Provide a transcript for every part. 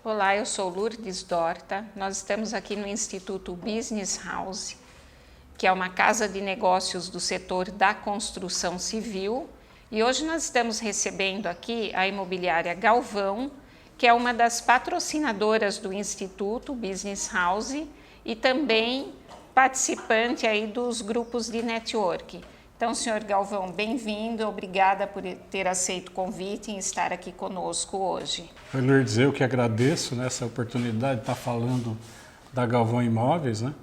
Olá, eu sou Lourdes Dorta. Nós estamos aqui no Instituto Business House, que é uma casa de negócios do setor da construção civil. E hoje nós estamos recebendo aqui a imobiliária Galvão, que é uma das patrocinadoras do Instituto Business House e também participante aí dos grupos de network. Então, senhor Galvão, bem-vindo, obrigada por ter aceito o convite e estar aqui conosco hoje. Oi, Lourdes, eu que agradeço nessa oportunidade de estar falando da Galvão Imóveis, né?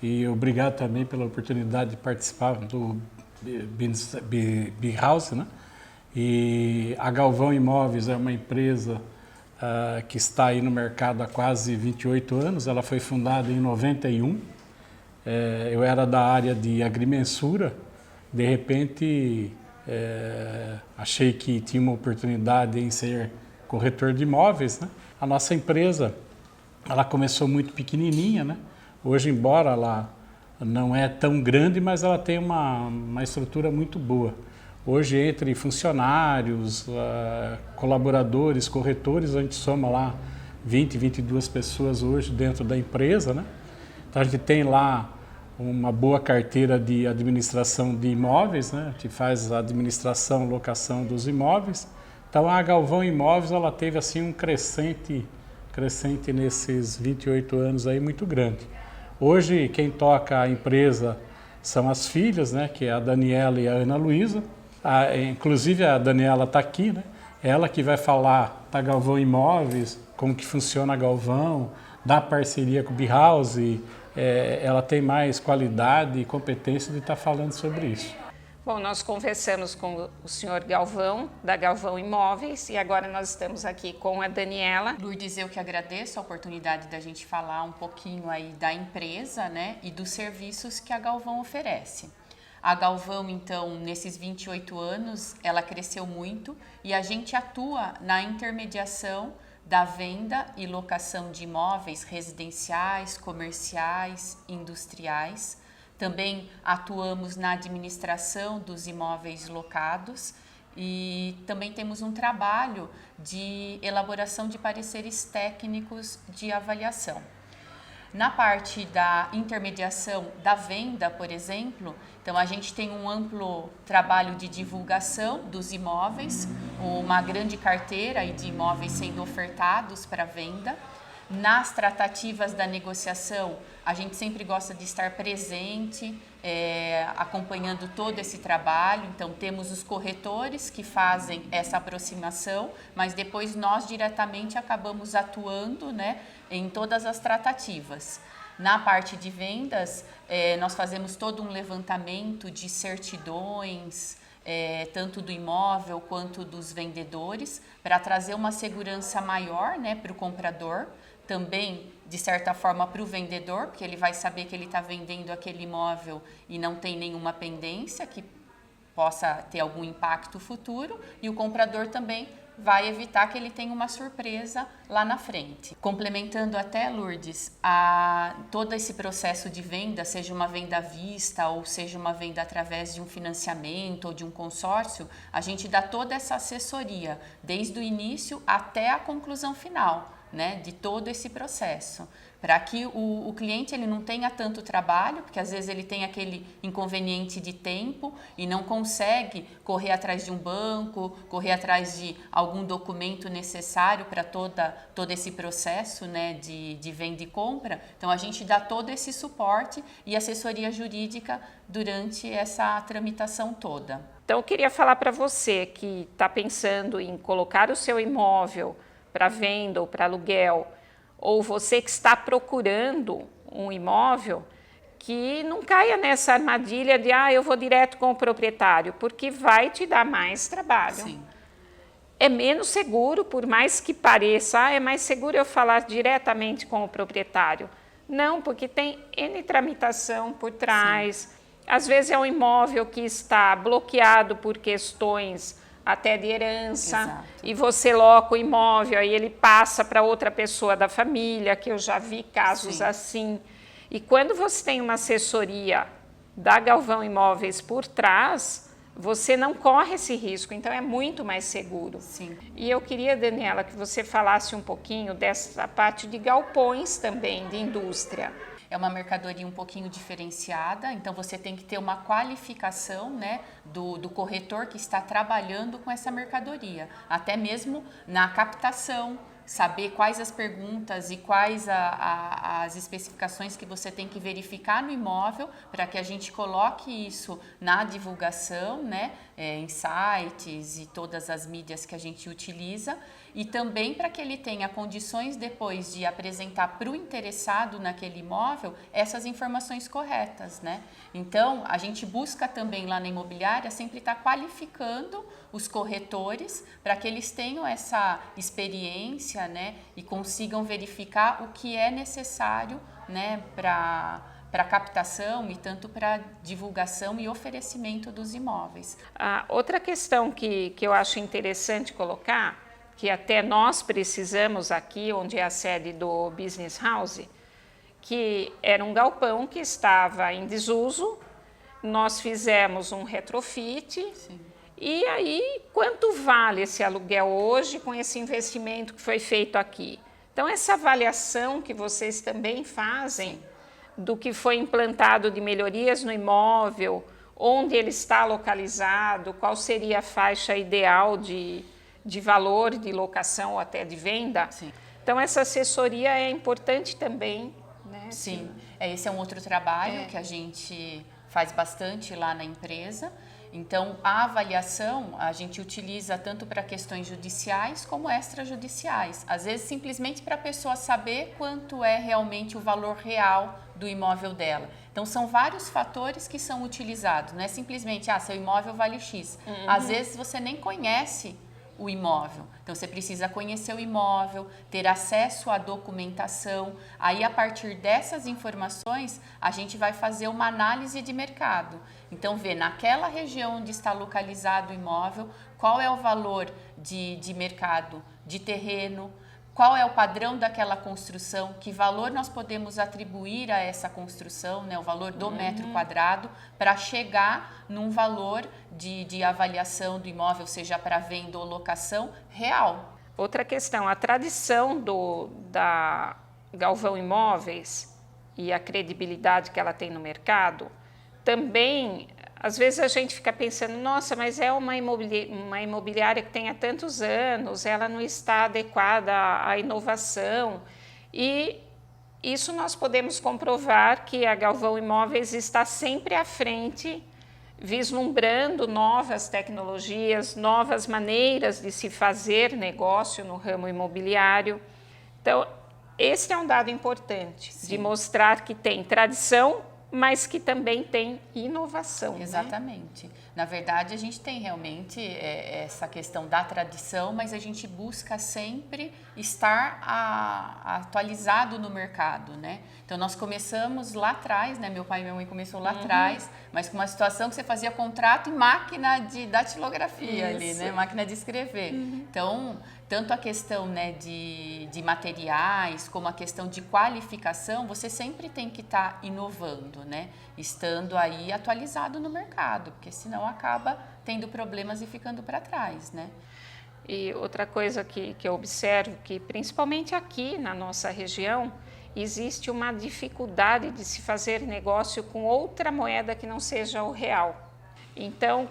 E obrigado também pela oportunidade de participar do Big House, né? E a Galvão Imóveis é uma empresa que está aí no mercado há quase 28 anos, ela foi fundada em 91, eu era da área de agrimensura. De repente, achei que tinha uma oportunidade em ser corretor de imóveis, né? A nossa empresa, ela começou muito pequenininha, né? Hoje, embora ela não é tão grande, mas ela tem uma estrutura muito boa. Hoje, entre funcionários, colaboradores, corretores, a gente soma lá 20, 22 pessoas hoje dentro da empresa, né? Então, a gente tem lá uma boa carteira de administração de imóveis, né? Que faz a administração, locação dos imóveis. Então a Galvão Imóveis ela teve assim um crescente nesses 28 anos aí muito grande. Hoje quem toca a empresa são as filhas, né? Que é a Daniela e a Ana Luísa. Inclusive a Daniela está aqui, né? Ela que vai falar da Galvão Imóveis, como que funciona a Galvão, da parceria com o Bhouse. Ela tem mais qualidade e competência de estar falando sobre isso. Bom, nós conversamos com o senhor Galvão, da Galvão Imóveis, e agora nós estamos aqui com a Daniela. Lourdes, eu que agradeço a oportunidade da gente falar um pouquinho aí da empresa, né, e dos serviços que a Galvão oferece. A Galvão, então, nesses 28 anos, ela cresceu muito e a gente atua na intermediação da venda e locação de imóveis residenciais, comerciais, industriais. Também atuamos na administração dos imóveis locados e também temos um trabalho de elaboração de pareceres técnicos de avaliação. Na parte da intermediação da venda, por exemplo, então a gente tem um amplo trabalho de divulgação dos imóveis, uma grande carteira de imóveis sendo ofertados para venda. Nas tratativas da negociação, a gente sempre gosta de estar presente, acompanhando todo esse trabalho. Então, temos os corretores que fazem essa aproximação, mas depois nós diretamente acabamos atuando, né, em todas as tratativas. Na parte de vendas, nós fazemos todo um levantamento de certidões, tanto do imóvel quanto dos vendedores, para trazer uma segurança maior, né, para o comprador. Também, de certa forma, para o vendedor, porque ele vai saber que ele está vendendo aquele imóvel e não tem nenhuma pendência que possa ter algum impacto futuro, e o comprador também vai evitar que ele tenha uma surpresa lá na frente. Complementando até, Lourdes, todo esse processo de venda, seja uma venda à vista ou seja uma venda através de um financiamento ou de um consórcio, a gente dá toda essa assessoria, desde o início até a conclusão final, né, de todo esse processo, para que o cliente ele não tenha tanto trabalho, porque às vezes ele tem aquele inconveniente de tempo e não consegue correr atrás de um banco, correr atrás de algum documento necessário para todo esse processo, né, de venda e compra. Então a gente dá todo esse suporte e assessoria jurídica durante essa tramitação toda. Então eu queria falar para você que está pensando em colocar o seu imóvel para venda ou para aluguel, ou você que está procurando um imóvel, que não caia nessa armadilha de eu vou direto com o proprietário, porque vai te dar mais trabalho. Sim. É menos seguro, por mais que pareça, é mais seguro eu falar diretamente com o proprietário. Não, porque tem N tramitação por trás. Sim. Às vezes é um imóvel que está bloqueado por questões até de herança. Exato. E você loca o imóvel, aí ele passa para outra pessoa da família, que eu já vi casos Sim. assim. E quando você tem uma assessoria da Galvão Imóveis por trás, você não corre esse risco, então é muito mais seguro. Sim. E eu queria, Daniela, que você falasse um pouquinho dessa parte de galpões também, de indústria. É uma mercadoria um pouquinho diferenciada, então você tem que ter uma qualificação, né, do corretor que está trabalhando com essa mercadoria, até mesmo na captação, saber quais as perguntas e quais as especificações que você tem que verificar no imóvel para que a gente coloque isso na divulgação, né, em sites e todas as mídias que a gente utiliza, e também para que ele tenha condições depois de apresentar para o interessado naquele imóvel essas informações corretas, né? Então, a gente busca também lá na imobiliária sempre estar qualificando os corretores para que eles tenham essa experiência, né, e consigam verificar o que é necessário, né, para captação e tanto para divulgação e oferecimento dos imóveis. Outra questão que eu acho interessante colocar, que até nós precisamos aqui, onde é a sede do Business House, que era um galpão que estava em desuso, nós fizemos um retrofit. Sim. E aí, quanto vale esse aluguel hoje com esse investimento que foi feito aqui? Então, essa avaliação que vocês também fazem, sim, do que foi implantado de melhorias no imóvel, onde ele está localizado, qual seria a faixa ideal de valor de locação ou até de venda. Sim. Então, essa assessoria é importante também, né? Sim, esse é um outro trabalho que a gente faz bastante lá na empresa. Então, a avaliação a gente utiliza tanto para questões judiciais como extrajudiciais. Às vezes, simplesmente para a pessoa saber quanto é realmente o valor real do imóvel dela. Então, são vários fatores que são utilizados. Não é simplesmente, seu imóvel vale X. Uhum. Às vezes, você nem conhece o imóvel. Então, você precisa conhecer o imóvel, ter acesso à documentação. Aí, a partir dessas informações, a gente vai fazer uma análise de mercado. Então, ver naquela região onde está localizado o imóvel, qual é o valor de mercado de terreno, qual é o padrão daquela construção, que valor nós podemos atribuir a essa construção, né, o valor do metro quadrado, para chegar num valor de avaliação do imóvel, seja para venda ou locação, real. Outra questão, a tradição da Galvão Imóveis e a credibilidade que ela tem no mercado, também, às vezes a gente fica pensando, nossa, mas é uma imobiliária que tem há tantos anos, ela não está adequada à inovação. E isso nós podemos comprovar que a Galvão Imóveis está sempre à frente, vislumbrando novas tecnologias, novas maneiras de se fazer negócio no ramo imobiliário. Então, esse é um dado importante, sim, de mostrar que tem tradição, mas que também tem inovação. Exatamente. Né? Na verdade, a gente tem realmente essa questão da tradição, mas a gente busca sempre estar atualizado no mercado, né? Então, nós começamos lá atrás, né? Meu pai e minha mãe começou lá atrás, mas com uma situação que você fazia contrato em máquina de datilografia ali, né? Máquina de escrever. Então, tanto a questão, né, de materiais, como a questão de qualificação, você sempre tem que estar inovando, né? Estando aí atualizado no mercado, porque senão acaba tendo problemas e ficando para trás, né? E outra coisa que eu observo, que principalmente aqui na nossa região, existe uma dificuldade de se fazer negócio com outra moeda que não seja o real. Então,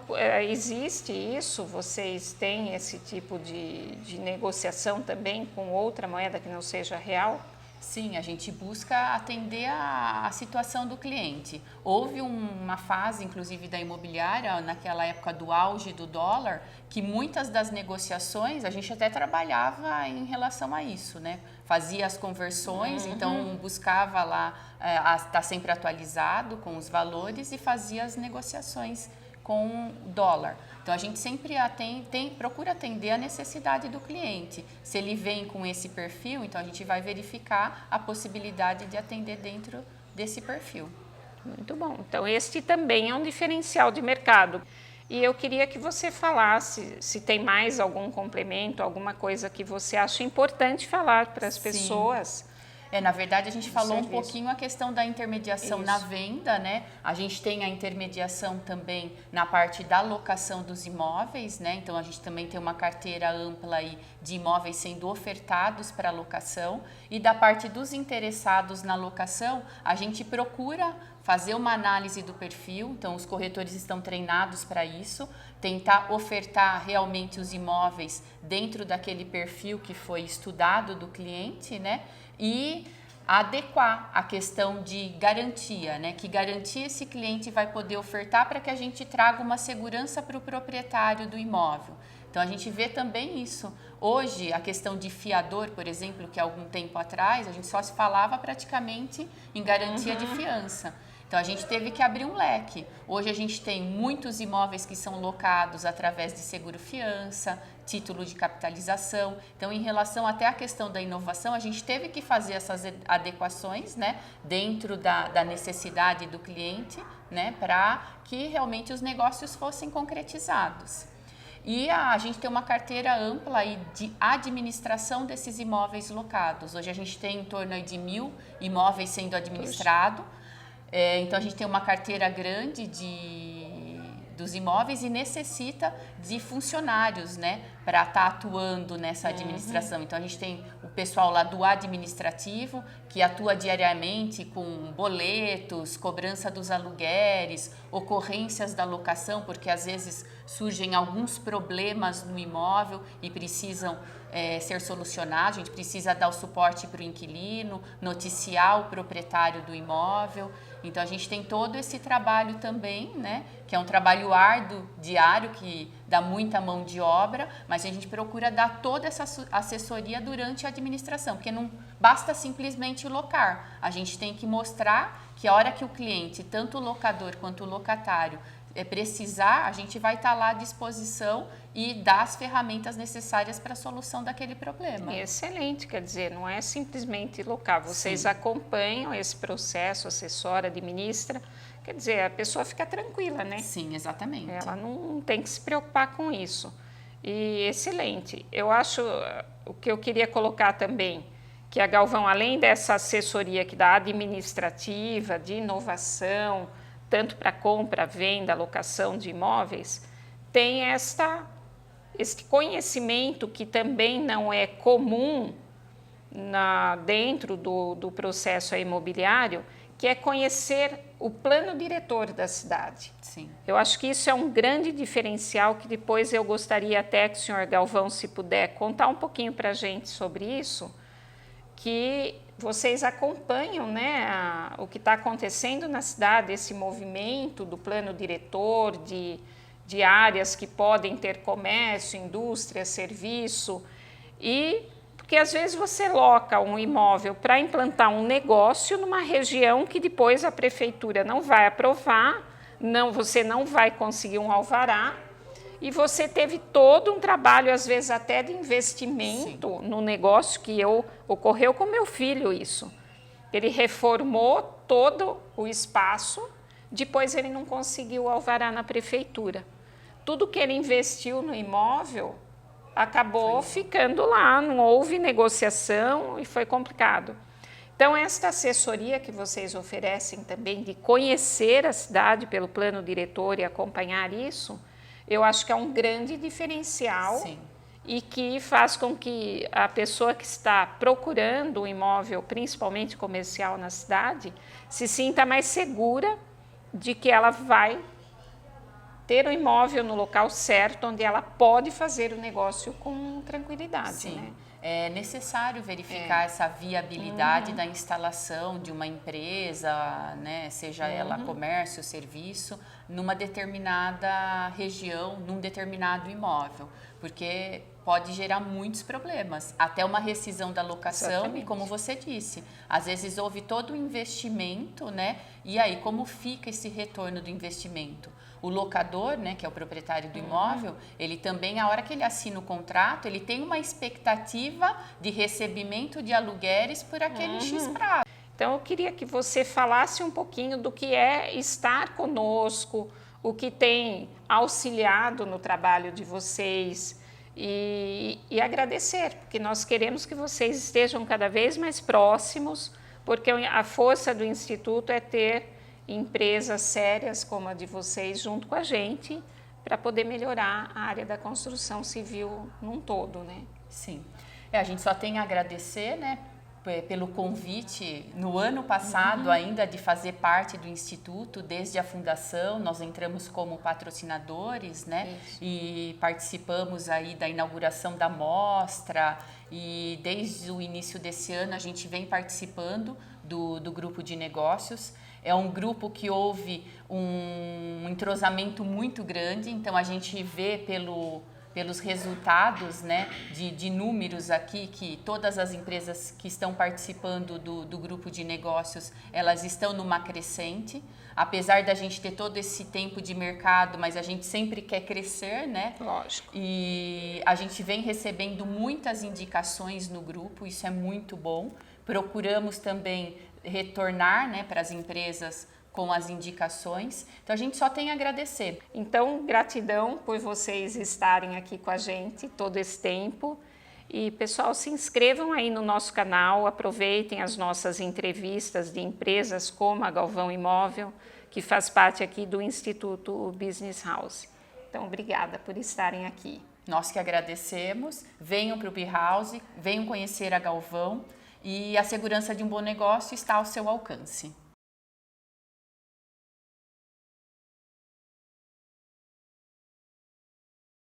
existe isso? Vocês têm esse tipo de negociação também com outra moeda que não seja real? Sim, a gente busca atender a situação do cliente. Houve uma fase, inclusive, da imobiliária, naquela época do auge do dólar, que muitas das negociações a gente até trabalhava em relação a isso, né? Fazia as conversões, então buscava lá estar sempre atualizado com os valores e fazia as negociações com dólar. Então, a gente sempre procura atender a necessidade do cliente. Se ele vem com esse perfil, então a gente vai verificar a possibilidade de atender dentro desse perfil. Muito bom. Então, este também é um diferencial de mercado. E eu queria que você falasse se tem mais algum complemento, alguma coisa que você acha importante falar para as pessoas. Na verdade, a gente falou serviço. um pouquinho a questão da intermediação Isso. na venda, né? A gente tem a intermediação também na parte da locação dos imóveis, né? Então, a gente também tem uma carteira ampla aí de imóveis sendo ofertados para locação. E da parte dos interessados na locação, a gente procura fazer uma análise do perfil, então os corretores estão treinados para isso, tentar ofertar realmente os imóveis dentro daquele perfil que foi estudado do cliente, né? E adequar a questão de garantia, né? Que garantia esse cliente vai poder ofertar para que a gente traga uma segurança para o proprietário do imóvel. Então a gente vê também isso. Hoje, a questão de fiador, por exemplo, que há algum tempo atrás, a gente só se falava praticamente em garantia de fiança. Então a gente teve que abrir um leque. Hoje a gente tem muitos imóveis que são locados através de seguro-fiança, título de capitalização. Então, em relação até à questão da inovação, a gente teve que fazer essas adequações, né, dentro da necessidade do cliente, né, para que realmente os negócios fossem concretizados. E a gente tem uma carteira ampla aí de administração desses imóveis locados. Hoje a gente tem em torno aí de 1.000 imóveis sendo administrados. Então a gente tem uma carteira grande dos imóveis e necessita de funcionários, né, para estar atuando nessa administração. Então a gente tem o pessoal lá do administrativo que atua diariamente com boletos, cobrança dos aluguéis, ocorrências da locação, porque às vezes surgem alguns problemas no imóvel e precisam ser solucionados. A gente precisa dar o suporte para o inquilino, noticiar o proprietário do imóvel. Então a gente tem todo esse trabalho também, né, que é um trabalho árduo, diário, que dá muita mão de obra, mas a gente procura dar toda essa assessoria durante a administração, porque não basta simplesmente locar. A gente tem que mostrar que a hora que o cliente, tanto o locador quanto o locatário, precisar, a gente vai estar lá à disposição e dar as ferramentas necessárias para a solução daquele problema. Excelente, quer dizer, não é simplesmente locar, vocês acompanham esse processo, assessora, administra, quer dizer, a pessoa fica tranquila, né? Sim, exatamente. Ela não tem que se preocupar com isso. E excelente. Eu acho, o que eu queria colocar também, que a Galvão, além dessa assessoria que dá administrativa, de inovação, tanto para compra, venda, locação de imóveis, tem este conhecimento que também não é comum dentro do processo imobiliário, que é conhecer o plano diretor da cidade. Sim. Eu acho que isso é um grande diferencial que depois eu gostaria até que o senhor Galvão, se puder, contar um pouquinho para a gente sobre isso, que vocês acompanham, né, o que está acontecendo na cidade, esse movimento do plano diretor, de áreas que podem ter comércio, indústria, serviço, e porque às vezes você loca um imóvel para implantar um negócio numa região que depois a prefeitura não vai aprovar, você não vai conseguir um alvará, e você teve todo um trabalho, às vezes até de investimento no negócio, que ocorreu com meu filho isso. Ele reformou todo o espaço, depois ele não conseguiu alvará na prefeitura. Tudo que ele investiu no imóvel acabou ficando lá, não houve negociação e foi complicado. Então, esta assessoria que vocês oferecem também de conhecer a cidade pelo plano diretor e acompanhar isso, eu acho que é um grande diferencial. Sim. E que faz com que a pessoa que está procurando um imóvel, principalmente comercial na cidade, se sinta mais segura de que ela vai ter o imóvel no local certo, onde ela pode fazer o negócio com tranquilidade. Sim. Né? É necessário verificar essa viabilidade da instalação de uma empresa, né, seja ela comércio, serviço, numa determinada região, num determinado imóvel, porque pode gerar muitos problemas, até uma rescisão da locação. Exatamente. E como você disse, às vezes houve todo o investimento, né, e aí como fica esse retorno do investimento? O locador, né, que é o proprietário do imóvel, ele também, a hora que ele assina o contrato, ele tem uma expectativa de recebimento de aluguéis por aquele X prazo. Então, eu queria que você falasse um pouquinho do que é estar conosco, o que tem auxiliado no trabalho de vocês, e agradecer, porque nós queremos que vocês estejam cada vez mais próximos, porque a força do Instituto é ter empresas sérias como a de vocês junto com a gente, para poder melhorar a área da construção civil num todo, né? Sim. A gente só tem a agradecer, né, pelo convite no ano passado ainda de fazer parte do Instituto, desde a fundação. Nós entramos como patrocinadores, né? Isso. E participamos aí da inauguração da mostra, e desde o início desse ano a gente vem participando do grupo de negócios. É um grupo que houve um entrosamento muito grande, então a gente vê pelos resultados, né, de números aqui, que todas as empresas que estão participando do grupo de negócios, elas estão numa crescente, apesar da gente ter todo esse tempo de mercado, mas a gente sempre quer crescer, né? Lógico. E a gente vem recebendo muitas indicações no grupo, isso é muito bom. Procuramos também retornar, né, para as empresas com as indicações. Então a gente só tem a agradecer. Então, gratidão por vocês estarem aqui com a gente todo esse tempo. E pessoal, se inscrevam aí no nosso canal, aproveitem as nossas entrevistas de empresas como a Galvão Imóvel, que faz parte aqui do Instituto Business House. Então, obrigada por estarem aqui. Nós que agradecemos. Venham para o B-House, venham conhecer a Galvão, e a segurança de um bom negócio está ao seu alcance.